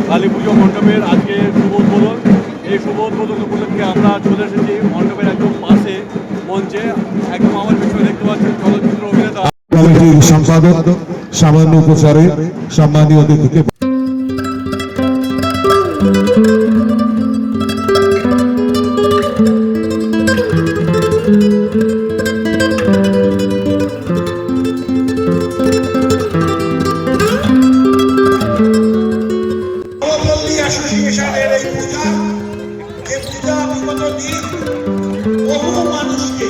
কালী পুজো মণ্ডপের আজকে শুভ উদ্বোধন। এই শুভ উদ্বোধন উপলক্ষে আমরা চলে এসেছি মণ্ডপের একদম পাশে মঞ্চে। একদম আমার পিছনে দেখতে পাচ্ছেন চলচ্চিত্র অভিনেতা কমিটির সম্পাদক সামান্য উপচারে সম্মানীয় অতিথিকে অ্যাসোসিয়েশনের এই পূজা বিগত দিন বহু মানুষকে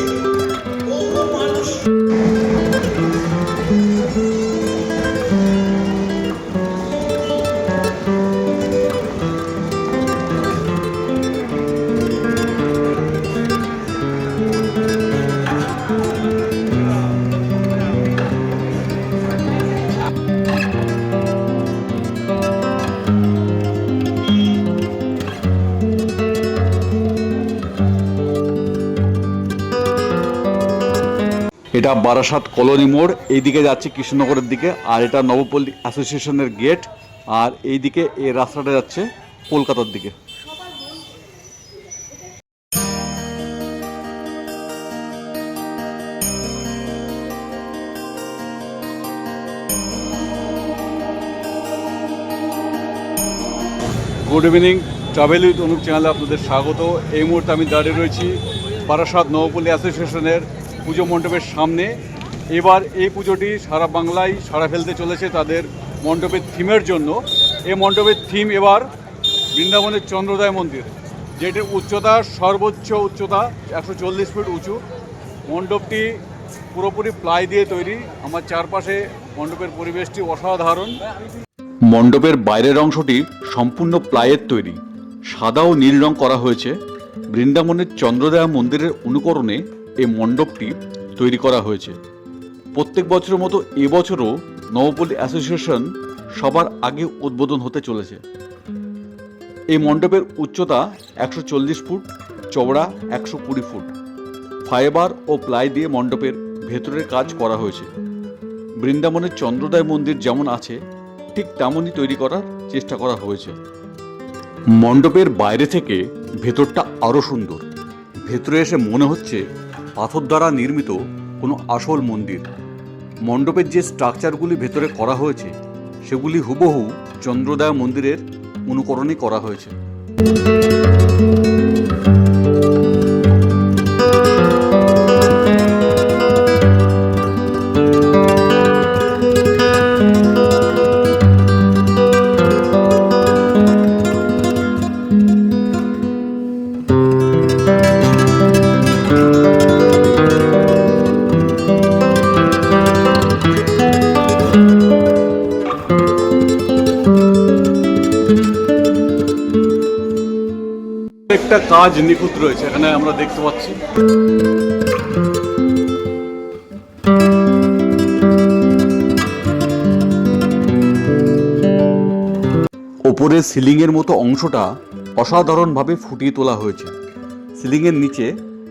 এটা বারাসাত কলোনি মোড়, এইদিকে যাচ্ছে কৃষ্ণনগরের দিকে, আর এটা নবপল্লী অ্যাসোসিয়েশনের গেট, আর এইদিকে এই রাস্তাটা যাচ্ছে কলকাতার দিকে। Good evening, travel with Anup চ্যানেলে আপনাদের স্বাগত। এই মুহূর্তে আমি দাঁড়িয়ে রয়েছি বারাসাত নবপল্লী অ্যাসোসিয়েশনের পুজো মণ্ডপের সামনে। এবার এই পুজোটি সারা বাংলায় সাড়া ফেলতে চলেছে তাদের মণ্ডপের থিমের জন্য। এই মণ্ডপের থিম এবার বৃন্দাবনের চন্দ্রোদয় মন্দির, যেটির উচ্চতা সর্বোচ্চ উচ্চতা 140 ফিট উঁচু। মণ্ডপটি পুরোপুরি প্লাই দিয়ে তৈরি। আমার চারপাশে মণ্ডপের পরিবেশটি অসাধারণ। মণ্ডপের বাইরের অংশটি সম্পূর্ণ প্লাইয়ের তৈরি, সাদা ও নীল রং করা হয়েছে। বৃন্দাবনের চন্দ্রোদয় মন্দিরের অনুকরণে এই মণ্ডপটি তৈরি করা হয়েছে। প্রত্যেক বছরের মতো এবছরও নবপল্লী অ্যাসোসিয়েশন সবার আগে উদ্বোধন হতে চলেছে। এই মণ্ডপের উচ্চতা 140 ফুট, চওড়া 120 ফুট। ফাইবার ও প্লাই দিয়ে মণ্ডপের ভেতরের কাজ করা হয়েছে। বৃন্দাবনের চন্দ্রোদয় মন্দির যেমন আছে ঠিক তেমনই তৈরি করার চেষ্টা করা হয়েছে। মণ্ডপের বাইরে থেকে ভেতরটা আরও সুন্দর। ভেতরে এসে মনে হচ্ছে পাথর দ্বারা নির্মিত কোনো আসল মন্দির। মণ্ডপের যে স্ট্রাকচারগুলি ভেতরে করা হয়েছে সেগুলি হুবহু চন্দ্রোদয় মন্দিরের অনুকরণে করা হয়েছে। একটা কাজ নিখুঁত রয়েছে এখানে আমরা দেখতে পাচ্ছি। ওপরের সিলিংয়ের মতো অংশটা অসাধারণভাবে ফুটিয়ে তোলা হয়েছে। সিলিংয়ের নিচে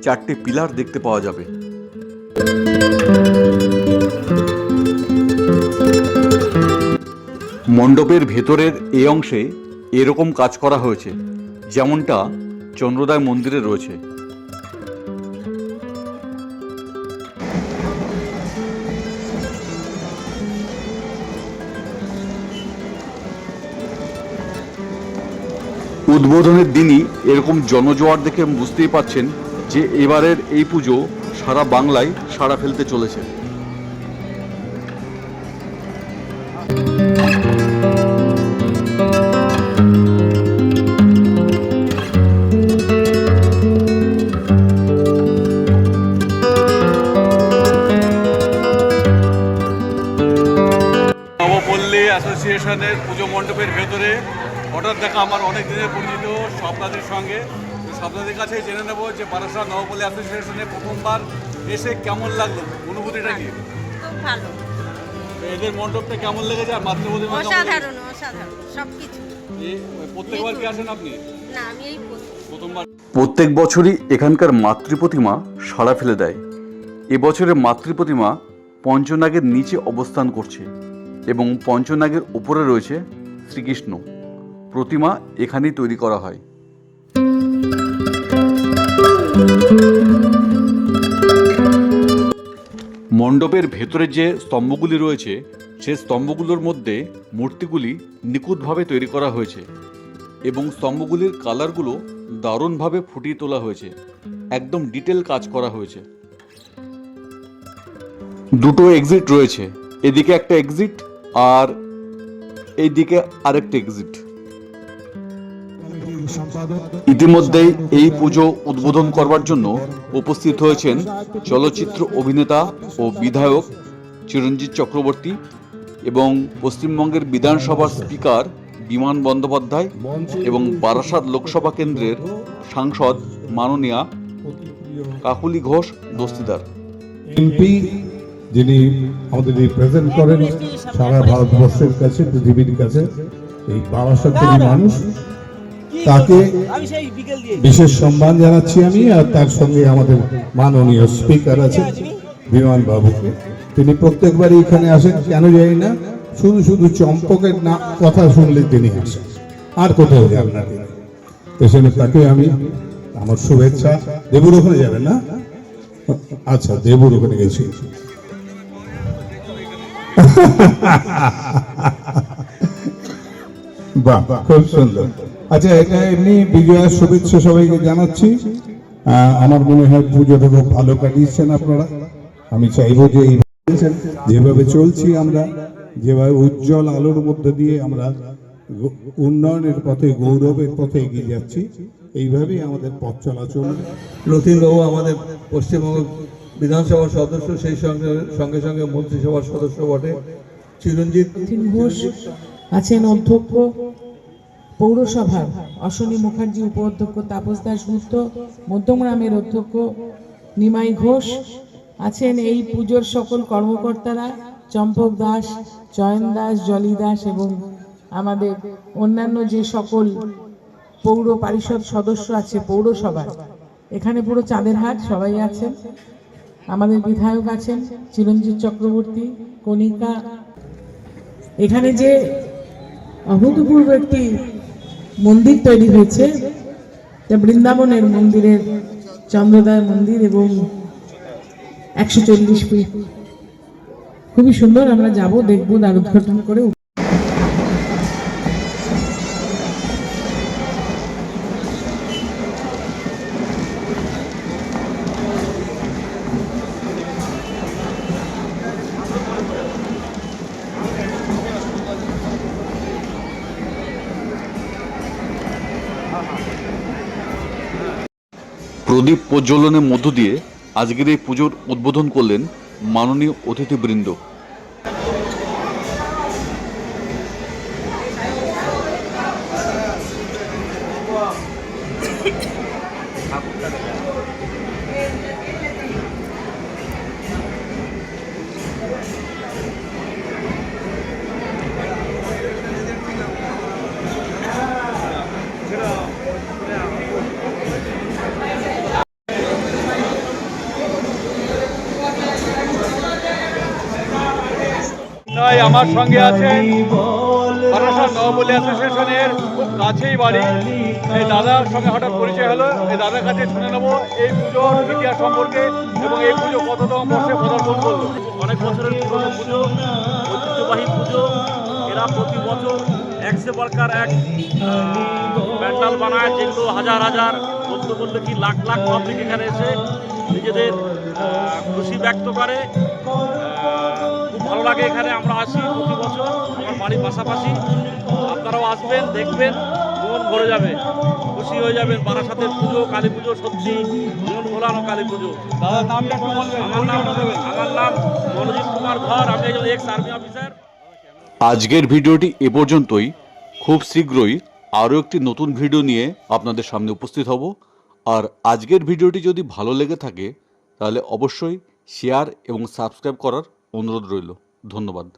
4টে পিলার দেখতে পাওয়া যাবে। মণ্ডপের ভেতরের এই অংশে এরকম কাজ করা হয়েছে যেমনটা চন্দ্রোদয় মন্দিরে রয়েছে। উদ্বোধনের দিনই এরকম জনজোয়ার দেখে বুঝতেই পাচ্ছেন যে এবারের এই পুজো সারা বাংলায় সাড়া ফেলতে চলেছে। নবপল্লী অ্যাসোসিয়েশনের পুজো মণ্ডপের ভেতরে হঠাৎ দেখা আমার অনেক দিনের পরিচিত স্বপ্নাদির সঙ্গে। স্বপ্নাদির কাছে জেনে নেব যে বারাসাত নবপল্লী অ্যাসোসিয়েশনে প্রথমবার এসে কেমন লাগলো, অনুভূতিটা কি? খুব ভালো। এদের মণ্ডপটা কেমন লেগেছে? আর মাতৃপতি অসাধারণ অসাধারণ সবকিছু। প্রত্যেকবার কি আসেন আপনি? না, আমি এই প্রথমবার। প্রত্যেক বছরই এখানকার মাতৃপ্রতিমা সাড়া ফেলে দেয়। এবছরের মাতৃপ্রতিমা পঞ্চনাগের নিচে অবস্থান করছে এবং পঞ্চনাগের উপরে রয়েছে শ্রীকৃষ্ণ। প্রতিমা এখানেই তৈরি করা হয়। মণ্ডপের ভেতরে যে স্তম্ভগুলি রয়েছে সে স্তম্ভগুলোর মধ্যে মূর্তিগুলি নিখুঁতভাবে তৈরি করা হয়েছে এবং স্তম্ভগুলির কালারগুলো দারুণভাবে ফুটিয়ে তোলা হয়েছে, একদম ডিটেল কাজ করা হয়েছে। দুটো এক্সিট রয়েছে, এদিকে একটা এক্সিট আর এইদিকে আরেকটা এক্সিট। ইতিমধ্যেই এই পুজো উদ্বোধন করবার জন্য উপস্থিত হয়েছেন চলচ্চিত্র অভিনেতা ও বিধায়ক চিরঞ্জিত চক্রবর্তী এবং পশ্চিমবঙ্গের বিধানসভার স্পিকার বিমান বন্দ্যোপাধ্যায় এবং বারাসাত লোকসভা কেন্দ্রের সাংসদ মাননীয়া কাকুলি ঘোষ দস্তিদার। এমপি যিনি আমাদের রিপ্রেজেন্ট করেন সারা ভারতবর্ষের কাছে, পৃথিবীর কাছে, এই বারাসাতের মানুষ, তাকে বিশেষ সম্মান জানাচ্ছি আমি। আর তার সঙ্গে আমাদের মাননীয় স্পিকার আছে বিমান বাবুকে, তিনি প্রত্যেকবারই এখানে আসেন, কেন জানি না, শুধু শুধু চম্পকের না কথা শুনলে তিনি আসেন, আর কোথাও যান না তিনি। পেছনে তাকে আমি আমার শুভেচ্ছা। দেবুর ওখানে যাবেন না? আচ্ছা, দেবুর ওখানে গেছি। বাহ, খুব সুন্দর। আচ্ছা, এটা এমনি বিজয়ার শুভেচ্ছা সবাইকে জানাচ্ছি। আমার মনে হয় পুজোটা খুব ভালো কাটিয়েছেন আপনারা। আমি চাইবো যে যেভাবে চলছি আমরা, যেভাবে উজ্জ্বল আলোর মধ্যে দিয়ে আমরা উন্নয়নের পথে, গৌরবের পথে এগিয়ে যাচ্ছি, এইভাবেই আমাদের পথ চলা চলবে। রথীনবাবু আমাদের পশ্চিমবঙ্গ বিধানসভার সদস্য, সেই সঙ্গে সঙ্গে সঙ্গে মন্ত্রিসভার সদস্য বটে। চিরঞ্জিত ঘোষ আছেন অধ্যক্ষ, পৌরসভার অশ্বনী মুখার্জি উপ-অধ্যক্ষ, তাপস দাশগুপ্ত মধ্যমগ্রামের অধ্যক্ষ নিমাই ঘোষ আছেন। এই পুজোর সকল কর্মকর্তারা চম্পক দাস, চয়ন দাস, জলি দাস এবং আমাদের অন্যান্য যে সকল পৌর পরিষদ সদস্য আছে পৌরসভার, এখানে পুরো চাঁদের হাট সবাই আছেন। আমাদের বিধায়ক আছেন চিরঞ্জিত চক্রবর্তী, কণিকা। এখানে যে অভূতপূর্ব একটি মন্দির তৈরি হয়েছে, বৃন্দাবনের মন্দিরের চন্দ্রদয় মন্দির এবং 140 ফিট, খুবই সুন্দর। আমরা যাব, দেখবো, দ্বার উদ্ঘাটন করে। প্রদীপ প্রজ্বলনের মধ্য দিয়ে আজকের এই পুজোর উদ্বোধন করলেন মাননীয় অতিথিবৃন্দ। তাই আমার সঙ্গে আছেন বারাসাত নবপল্লী অ্যাসোসিয়েশনের খুব কাছেই বাড়ি এই দাদার সঙ্গে হঠাৎ পরিচয় হলো। এই দাদার কাছে শুনে নেবো এই পুজোর ইতিহাস সম্পর্কে এবং এই পুজো কততম বর্ষে পদার্পণ করলো। অনেক বছরের পুরনো পুজো, ঐতিহ্যবাহী পুজো। এরা প্রতি বছর একশো প্রকার এক প্যান্ডাল বানায়, যেগুলো হাজার হাজার, বলতে বললে কি লাখ লাখ পাবলিক এখানে এসে নিজেদের খুশি ব্যক্ত করে। খুব ভালো লাগে এখানে, আমরা আসি প্রতি বছর, আমার বাড়ির পাশাপাশি। আপনারাও আসবেন, দেখবেন, মন ভরে যাবে, খুশি হয়ে যাবেন। বারাসাতের পুজো, কালী পুজো সত্যি মন ভোলানো কালী পুজো। দাদার নামটা একটু বলবেন? আমার নাম মনোজিৎ কুমার ধর, আমি একজন এক্স আর্মি অফিসার। আজকের ভিডিওটি এ পর্যন্তই। খুব শীঘ্রই আরও একটি নতুন ভিডিও নিয়ে আপনাদের সামনে উপস্থিত হব। আর আজকের ভিডিওটি যদি ভালো লেগে থাকে তাহলে অবশ্যই শেয়ার এবং সাবস্ক্রাইব করার অনুরোধ রইল। ধন্যবাদ।